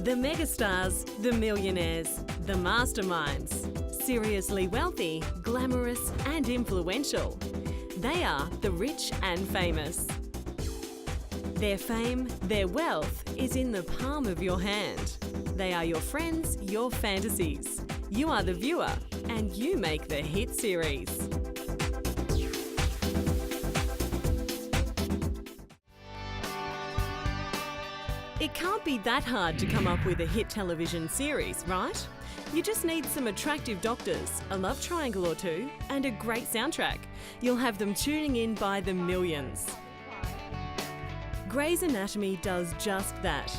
The megastars, the millionaires, the masterminds. Seriously wealthy, glamorous and influential. They are the rich and famous. Their fame, their wealth is in the palm of your hand. They are your friends, your fantasies. You are the viewer and you make the hit series. It can't be that hard to come up with a hit television series, right? You just need some attractive doctors, a love triangle or two, and a great soundtrack. You'll have them tuning in by the millions. Grey's Anatomy does just that.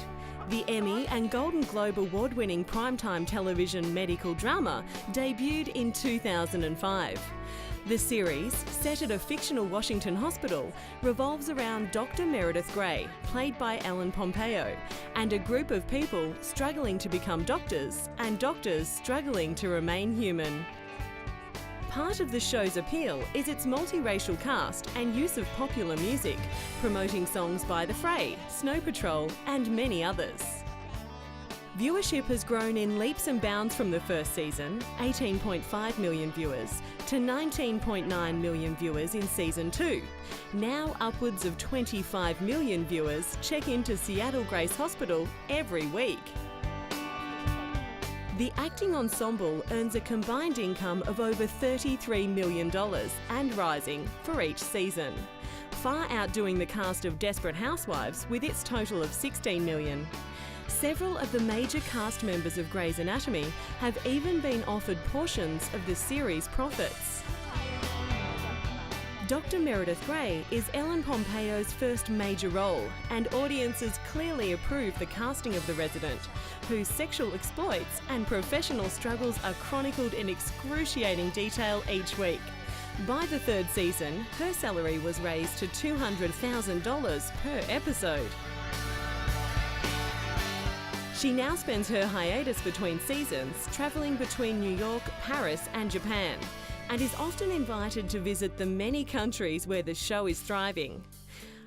The Emmy and Golden Globe award-winning primetime television medical drama debuted in 2005. The series, set at a fictional Washington hospital, revolves around Dr. Meredith Grey, played by Ellen Pompeo, and a group of people struggling to become doctors and doctors struggling to remain human. Part of the show's appeal is its multiracial cast and use of popular music, promoting songs by The Fray, Snow Patrol and many others. Viewership has grown in leaps and bounds from the first season, 18.5 million viewers, to 19.9 million viewers in Season 2. Now upwards of 25 million viewers check into Seattle Grace Hospital every week. The acting ensemble earns a combined income of over $33 million and rising for each season, far outdoing the cast of Desperate Housewives with its total of $16 million. Several of the major cast members of Grey's Anatomy have even been offered portions of the series' profits. Dr. Meredith Grey is Ellen Pompeo's first major role, and audiences clearly approve the casting of the resident, whose sexual exploits and professional struggles are chronicled in excruciating detail each week. By the third season, her salary was raised to $200,000 per episode. She now spends her hiatus between seasons, travelling between New York, Paris and Japan, and is often invited to visit the many countries where the show is thriving.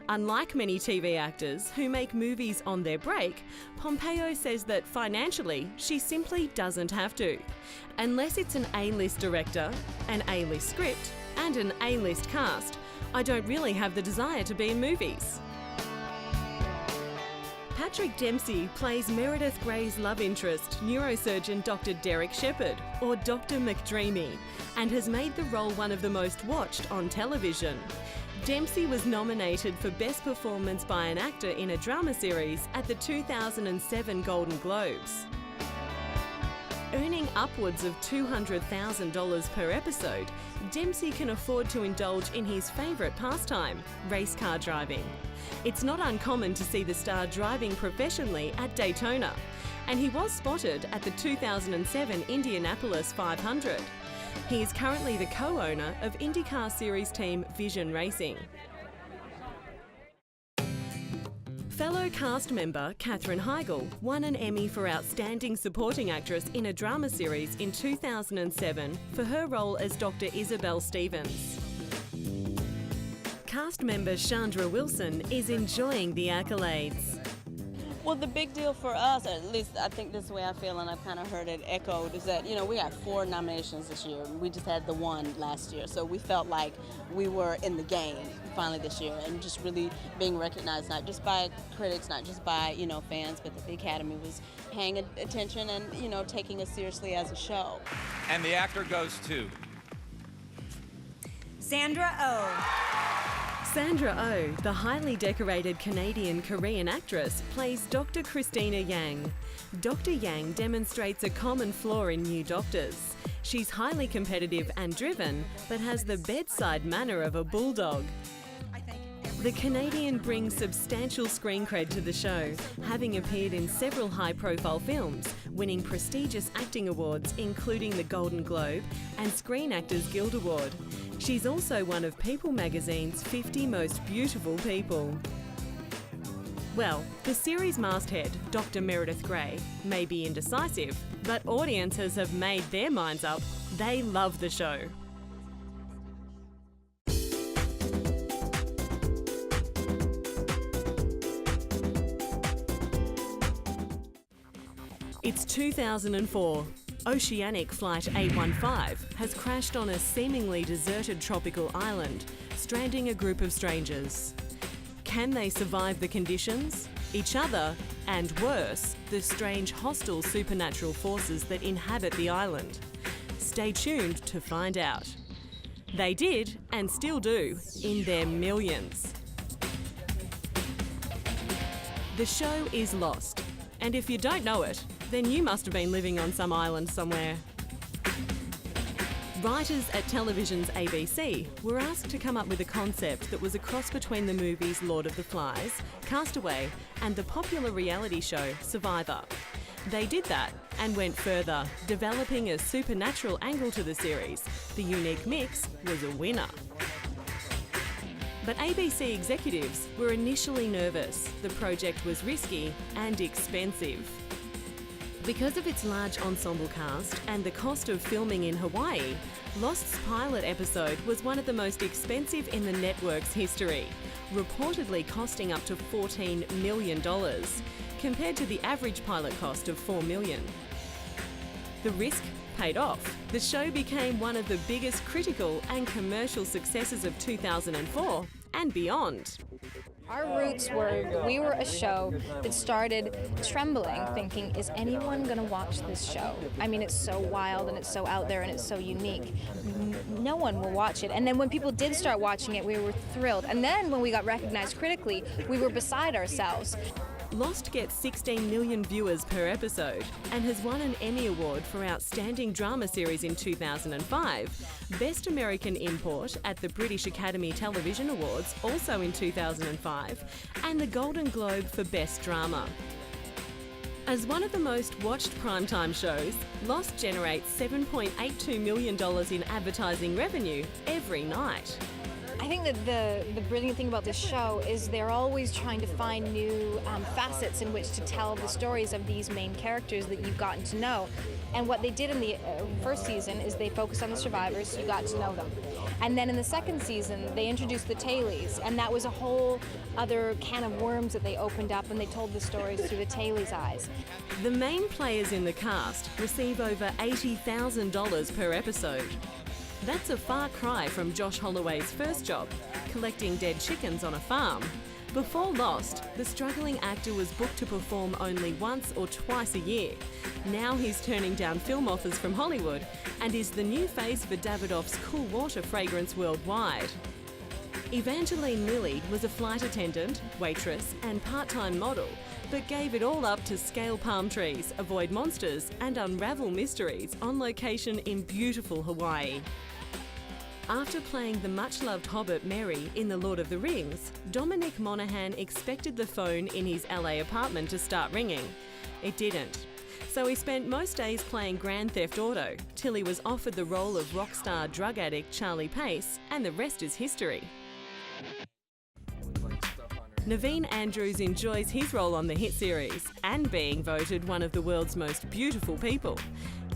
Unlike many TV actors who make movies on their break, Pompeo says that financially she simply doesn't have to. Unless it's an A-list director, an A-list script and an A-list cast, I don't really have the desire to be in movies. Patrick Dempsey plays Meredith Grey's love interest, neurosurgeon Dr. Derek Shepherd, or Dr. McDreamy, and has made the role one of the most watched on television. Dempsey was nominated for Best Performance by an Actor in a Drama Series at the 2007 Golden Globes. Earning upwards of $200,000 per episode, Dempsey can afford to indulge in his favourite pastime, race car driving. It's not uncommon to see the star driving professionally at Daytona, and he was spotted at the 2007 Indianapolis 500. He is currently the co-owner of IndyCar Series team Vision Racing. Fellow cast member Katherine Heigl won an Emmy for Outstanding Supporting Actress in a Drama Series in 2007 for her role as Dr. Isabel Stevens. Cast member Chandra Wilson is enjoying the accolades. Well, the big deal for us, at least I think this is the way I feel, and I've kind of heard it echoed, is that, we got 4 nominations this year. We just had the one last year. So we felt like we were in the game finally this year, and just really being recognized, not just by critics, not just by, fans, but that the Academy was paying attention and, taking us seriously as a show. And the actor goes to Sandra Oh. Sandra Oh, the highly decorated Canadian-Korean actress, plays Dr. Christina Yang. Dr. Yang demonstrates a common flaw in new doctors. She's highly competitive and driven, but has the bedside manner of a bulldog. The Canadian brings substantial screen cred to the show, having appeared in several high-profile films, winning prestigious acting awards including the Golden Globe and Screen Actors Guild Award. She's also one of People magazine's 50 Most Beautiful People. Well, the series masthead, Dr. Meredith Grey, may be indecisive, but audiences have made their minds up. They love the show. It's 2004. Oceanic Flight 815 has crashed on a seemingly deserted tropical island, stranding a group of strangers. Can they survive the conditions, each other, and worse, the strange hostile supernatural forces that inhabit the island? Stay tuned to find out. They did, and still do, in their millions. The show is Lost, and if you don't know it, then you must have been living on some island somewhere. Writers at television's ABC were asked to come up with a concept that was a cross between the movies Lord of the Flies, Castaway, and the popular reality show Survivor. They did that and went further, developing a supernatural angle to the series. The unique mix was a winner. But ABC executives were initially nervous. The project was risky and expensive. Because of its large ensemble cast and the cost of filming in Hawaii, Lost's pilot episode was one of the most expensive in the network's history, reportedly costing up to $14 million, compared to the average pilot cost of $4 million. The risk paid off. The show became one of the biggest critical and commercial successes of 2004 and beyond. Our roots were, we were a show that started trembling, thinking, is anyone going to watch this show? I mean, it's so wild and it's so out there and it's so unique. No one will watch it. And then when people did start watching it, we were thrilled. And then when we got recognized critically, we were beside ourselves. Lost gets 16 million viewers per episode and has won an Emmy Award for Outstanding Drama Series in 2005, Best American Import at the British Academy Television Awards also in 2005, and the Golden Globe for Best Drama. As one of the most watched primetime shows, Lost generates $7.82 million in advertising revenue every night. I think that the brilliant thing about this show is they're always trying to find new facets in which to tell the stories of these main characters that you've gotten to know. And what they did in the first season is they focused on the survivors, so you got to know them. And then in the second season, they introduced the tailies, and that was a whole other can of worms that they opened up, and they told the stories through the tailies' eyes. The main players in the cast receive over $80,000 per episode. That's a far cry from Josh Holloway's first job, collecting dead chickens on a farm. Before Lost, the struggling actor was booked to perform only once or twice a year. Now he's turning down film offers from Hollywood and is the new face for Davidoff's Cool Water fragrance worldwide. Evangeline Lilly was a flight attendant, waitress and part-time model, but gave it all up to scale palm trees, avoid monsters and unravel mysteries on location in beautiful Hawaii. After playing the much-loved hobbit Merry in The Lord of the Rings, Dominic Monaghan expected the phone in his LA apartment to start ringing. It didn't. So he spent most days playing Grand Theft Auto till he was offered the role of rock star drug addict Charlie Pace, and the rest is history. Naveen Andrews enjoys his role on the hit series and being voted one of the world's most beautiful people.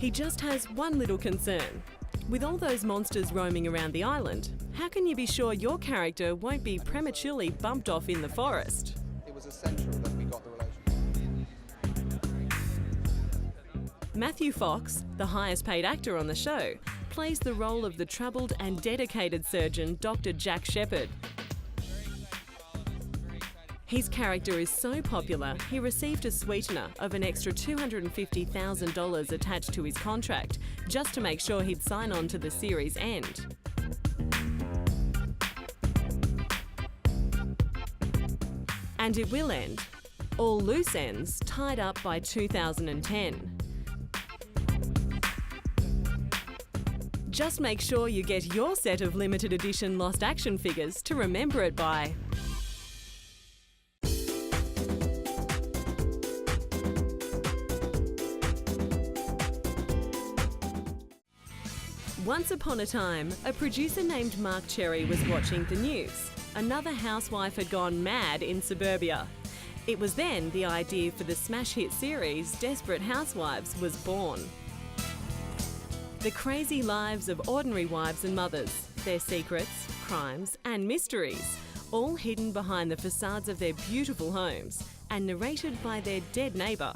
He just has one little concern. With all those monsters roaming around the island, how can you be sure your character won't be prematurely bumped off in the forest? It was essential that we got the relationship. Matthew Fox, the highest paid actor on the show, plays the role of the troubled and dedicated surgeon Dr. Jack Shepherd. His character is so popular, he received a sweetener of an extra $250,000 attached to his contract, just to make sure he'd sign on to the series' end. And it will end. All loose ends tied up by 2010. Just make sure you get your set of limited edition Lost action figures to remember it by. Once upon a time, a producer named Mark Cherry was watching the news. Another housewife had gone mad in suburbia. It was then the idea for the smash hit series Desperate Housewives was born. The crazy lives of ordinary wives and mothers, their secrets, crimes and mysteries, all hidden behind the facades of their beautiful homes and narrated by their dead neighbour.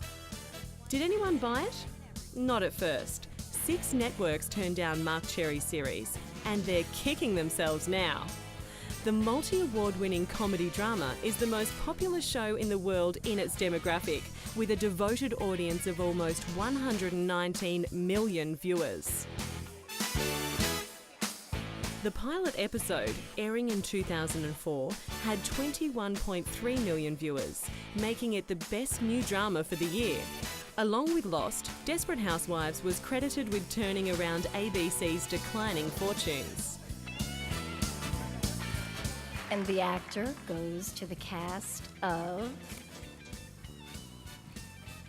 Did anyone buy it? Not at first. 6 networks turned down Mark Cherry's series, and they're kicking themselves now. The multi-award-winning comedy drama is the most popular show in the world in its demographic, with a devoted audience of almost 119 million viewers. The pilot episode, airing in 2004, had 21.3 million viewers, making it the best new drama for the year. Along with Lost, Desperate Housewives was credited with turning around ABC's declining fortunes. And the actor goes to the cast of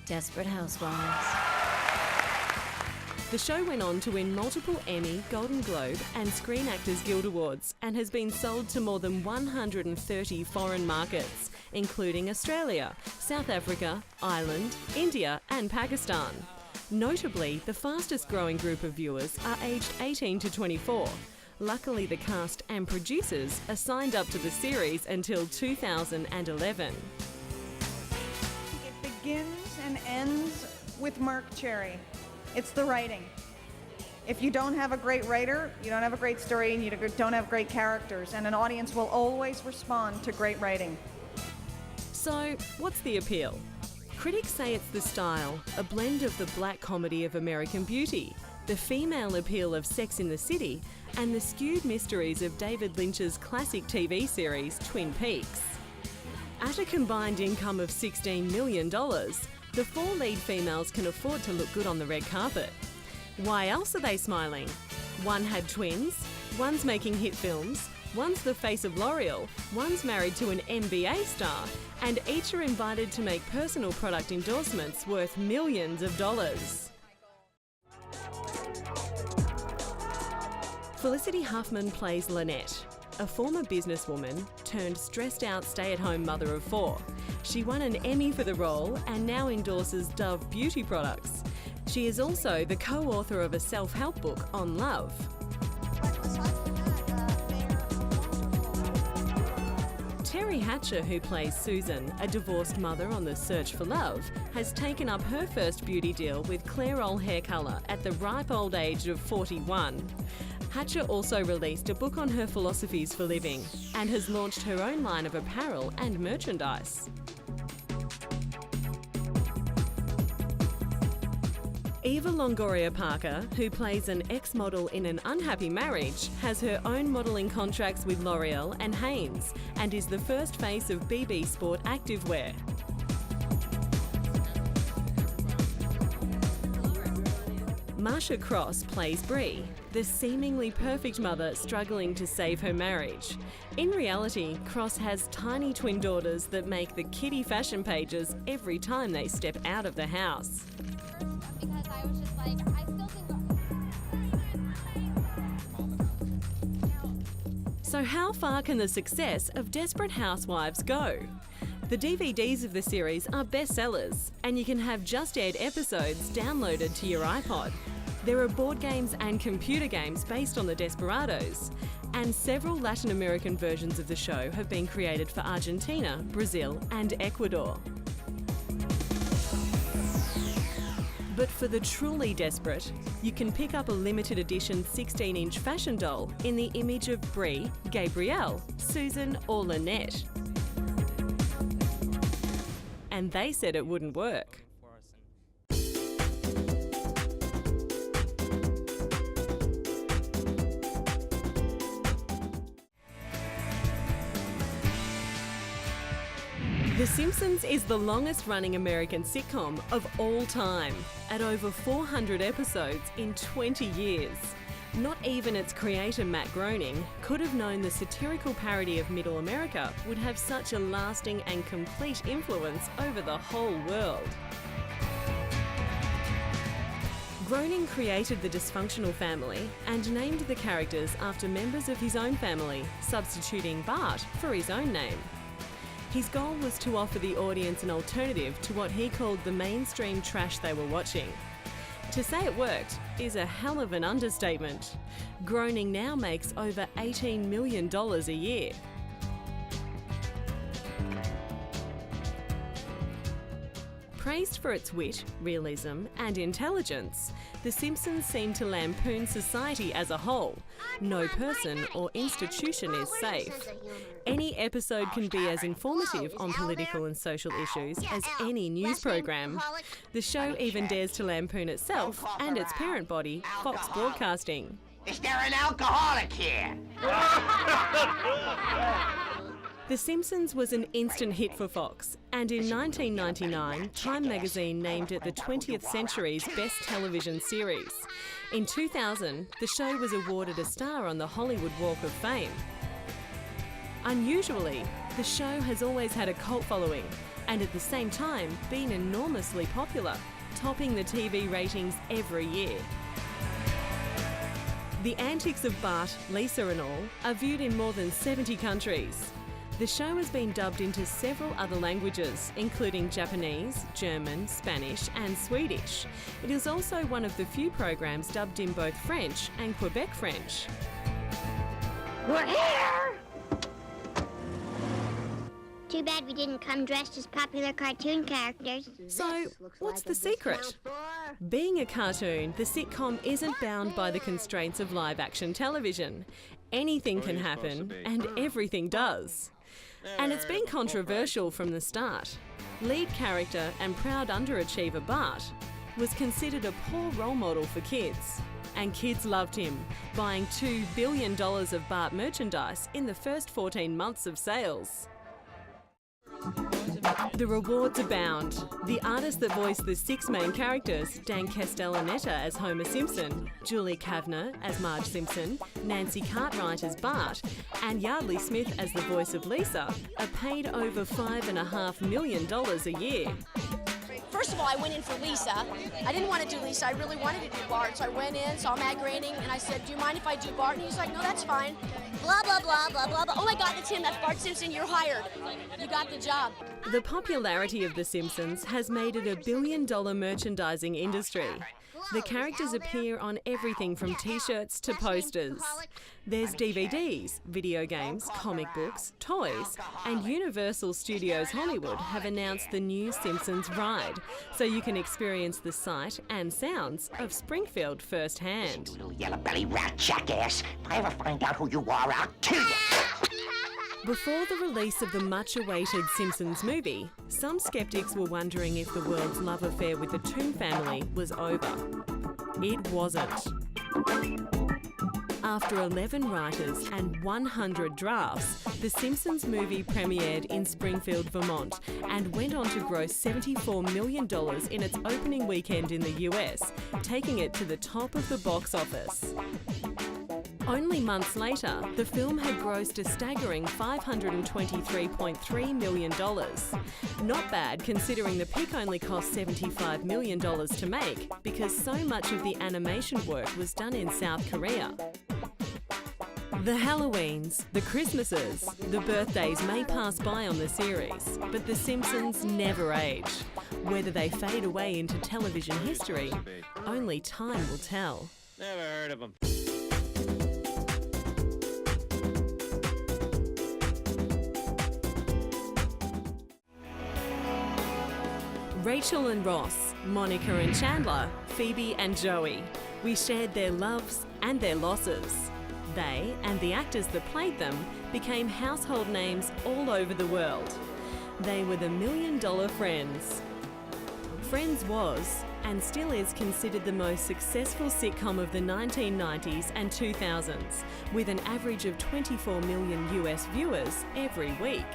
Desperate Housewives. The show went on to win multiple Emmy, Golden Globe and Screen Actors Guild Awards and has been sold to more than 130 foreign markets, including Australia, South Africa, Ireland, India and Pakistan. Notably, the fastest growing group of viewers are aged 18 to 24. Luckily, the cast and producers are signed up to the series until 2011. It begins and ends with Mark Cherry. It's the writing. If you don't have a great writer, you don't have a great story, and you don't have great characters, and an audience will always respond to great writing. So, what's the appeal? Critics say it's the style, a blend of the black comedy of American Beauty, the female appeal of Sex in the City, and the skewed mysteries of David Lynch's classic TV series, Twin Peaks. At a combined income of $16 million, the 4 lead females can afford to look good on the red carpet. Why else are they smiling? One had twins, one's making hit films, one's the face of L'Oreal, one's married to an NBA star, and each are invited to make personal product endorsements worth millions of dollars. Felicity Huffman plays Lynette, a former businesswoman turned stressed-out stay-at-home mother of 4. She won an Emmy for the role and now endorses Dove beauty products. She is also the co-author of a self-help book on love. Terry Hatcher, who plays Susan, a divorced mother on the search for love, has taken up her first beauty deal with Clairol hair colour at the ripe old age of 41. Hatcher also released a book on her philosophies for living and has launched her own line of apparel and merchandise. Eva Longoria Parker, who plays an ex-model in an unhappy marriage, has her own modelling contracts with L'Oreal and Hanes and is the first face of BB Sport activewear. Marsha Cross plays Brie, the seemingly perfect mother struggling to save her marriage. In reality, Cross has tiny twin daughters that make the kiddie fashion pages every time they step out of the house. Because I was just like, I still think. So how far can the success of Desperate Housewives go? The DVDs of the series are bestsellers, and you can have just-aired episodes downloaded to your iPod. There are board games and computer games based on the Desperados, and several Latin American versions of the show have been created for Argentina, Brazil, and Ecuador. But for the truly desperate, you can pick up a limited edition 16-inch fashion doll in the image of Brie, Gabrielle, Susan, or Lynette. And they said it wouldn't work. The Simpsons is the longest-running American sitcom of all time, at over 400 episodes in 20 years. Not even its creator, Matt Groening, could have known the satirical parody of Middle America would have such a lasting and complete influence over the whole world. Groening created the dysfunctional family and named the characters after members of his own family, substituting Bart for his own name. His goal was to offer the audience an alternative to what he called the mainstream trash they were watching. To say it worked is a hell of an understatement. Groening now makes over $18 million a year. Praised for its wit, realism and intelligence, The Simpsons seem to lampoon society as a whole. No person or institution is safe. Any episode can be as informative on political and social issues as any news program. The show even dares to lampoon itself and its parent body, Fox Broadcasting. Is there an alcoholic here? The Simpsons was an instant hit for Fox, and in 1999, Time magazine named it the 20th century's best television series. In 2000, the show was awarded a star on the Hollywood Walk of Fame. Unusually, the show has always had a cult following, and at the same time been enormously popular, topping the TV ratings every year. The antics of Bart, Lisa and all are viewed in more than 70 countries. The show has been dubbed into several other languages, including Japanese, German, Spanish and Swedish. It is also one of the few programs dubbed in both French and Quebec French. We're here! Too bad we didn't come dressed as popular cartoon characters. So, what's the secret? Being a cartoon, the sitcom isn't bound by the constraints of live-action television. Anything can happen, and everything does. And it's been controversial from the start. Lead character and proud underachiever Bart was considered a poor role model for kids. And kids loved him, buying $2 billion of Bart merchandise in the first 14 months of sales. The rewards abound. The artists that voiced the 6 main characters, Dan Castellaneta as Homer Simpson, Julie Kavner as Marge Simpson, Nancy Cartwright as Bart, and Yardley Smith as the voice of Lisa, are paid over $5.5 million a year. First of all, I went in for Lisa. I didn't want to do Lisa. I really wanted to do Bart. So I went in, saw Matt Groening, and I said, do you mind if I do Bart? And he's like, no, that's fine. Blah, blah, blah, blah, blah, blah. Oh my God, that's him. That's Bart Simpson. You're hired. You got the job. The popularity of The Simpsons has made it a billion-dollar merchandising industry. The characters appear on everything from t-shirts to posters. There's DVDs, video games, comic books, toys, and Universal Studios Hollywood have announced the new Simpsons ride, so you can experience the sight and sounds of Springfield firsthand. You little yellow-belly rat jackass. If I ever find out who you are, I'll kill you. Before the release of the much-awaited Simpsons movie, some skeptics were wondering if the world's love affair with the Toon family was over. It wasn't. After 11 writers and 100 drafts, the Simpsons movie premiered in Springfield, Vermont, and went on to gross $74 million in its opening weekend in the US, taking it to the top of the box office. Only months later, the film had grossed a staggering $523.3 million. Not bad considering the pic only cost $75 million to make, because so much of the animation work was done in South Korea. The Halloweens, the Christmases, the birthdays may pass by on the series, but The Simpsons never age. Whether they fade away into television history, only time will tell. Never heard of them. Rachel and Ross, Monica and Chandler, Phoebe and Joey. We shared their loves and their losses. They, and the actors that played them, became household names all over the world. They were the $1 Million Friends. Friends was, and still is, considered the most successful sitcom of the 1990s and 2000s, with an average of 24 million US viewers every week.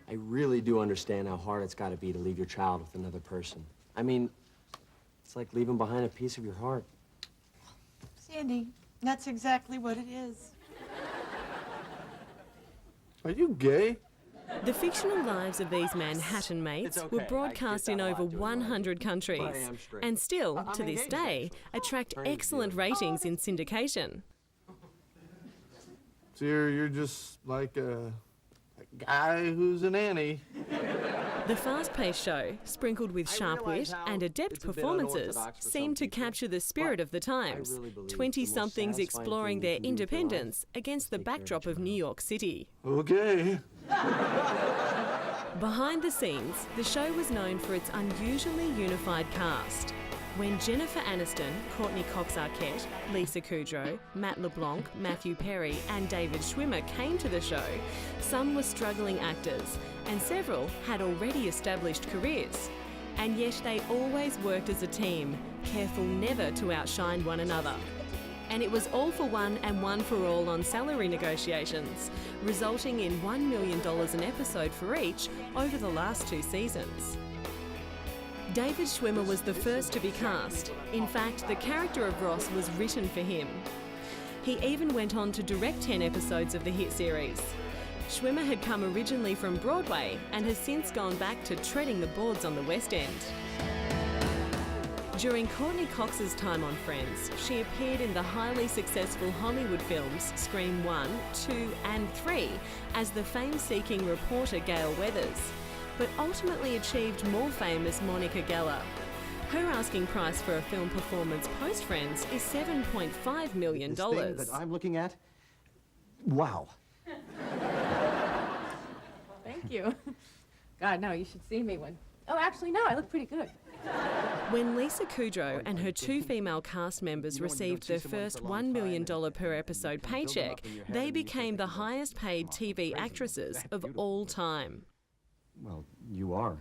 I really do understand how hard it's got to be to leave your child with another person. I mean, it's like leaving behind a piece of your heart. Sandy, that's exactly what it is. Are you gay? The fictional lives of these Manhattan mates were broadcast in over 100 countries, and still, to this day, attract excellent ratings in syndication. So you're just like a guy who's a nanny. The fast-paced show, sprinkled with sharp wit and adept performances, seemed to capture the spirit of the times, 20-somethings exploring their independence against the backdrop of New York City. Okay. Behind the scenes, the show was known for its unusually unified cast. When Jennifer Aniston, Courtney Cox Arquette, Lisa Kudrow, Matt LeBlanc, Matthew Perry and David Schwimmer came to the show, some were struggling actors and several had already established careers. And yet they always worked as a team, careful never to outshine one another. And it was all for one and one for all on salary negotiations, resulting in $1 million an episode for each over the last 2 seasons. David Schwimmer was the first to be cast. In fact, the character of Ross was written for him. He even went on to direct 10 episodes of the hit series. Schwimmer had come originally from Broadway and has since gone back to treading the boards on the West End. During Courtney Cox's time on Friends, she appeared in the highly successful Hollywood films Scream 1, 2 and 3 as the fame-seeking reporter Gail Weathers, but ultimately achieved more fame as Monica Geller. Her asking price for a film performance post-Friends is $7.5 million. This thing that I'm looking at? Wow. Thank you. God, no, you should see me when... Oh, actually, no, I look pretty good. When Lisa Kudrow and her 2 female cast members received their first $1 million per episode paycheck, they became the highest paid TV actresses of all time. Well, you are.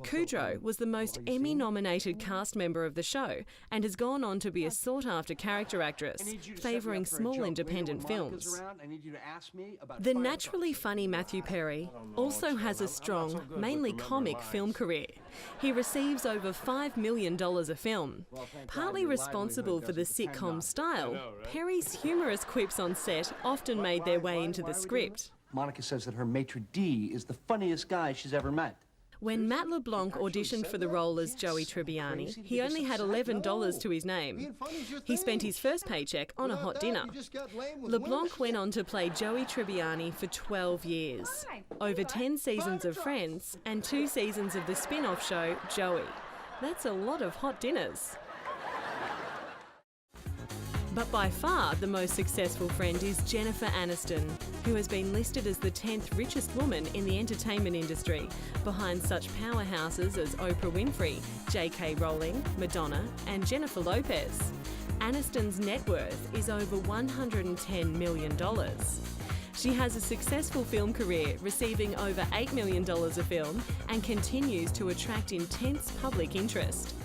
Kudrow was the most Emmy-nominated cast member of the show and has gone on to be a sought-after character actress, favouring small independent films. The naturally funny Matthew Perry also has a strong, mainly comic film career. He receives over $5 million a film. Partly responsible for the sitcom style, Perry's humorous quips on set often made their way into the script. Monica says that her maitre d' is the funniest guy she's ever met. When Matt LeBlanc auditioned for the role as Joey Tribbiani, he only had $11 to his name. He spent his first paycheck on a hot dinner. LeBlanc went on to play Joey Tribbiani for 12 years, over 10 seasons of Friends and 2 seasons of the spin-off show Joey. That's a lot of hot dinners. But by far the most successful friend is Jennifer Aniston, who has been listed as the 10th richest woman in the entertainment industry, behind such powerhouses as Oprah Winfrey, J.K. Rowling, Madonna and Jennifer Lopez. Aniston's net worth is over $110 million. She has a successful film career, receiving over $8 million a film, and continues to attract intense public interest.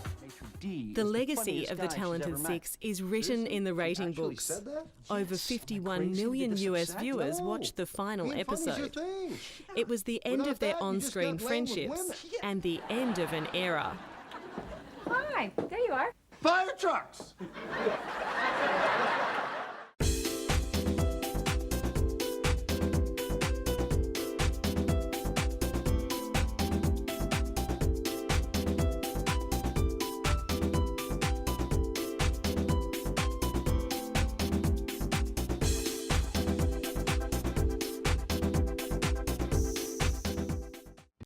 The legacy of the Talented Six is written in the rating books. Over 51 million US viewers watched the final episode. It was the end of their on-screen friendships and the end of an era. Hi, there you are. Fire trucks!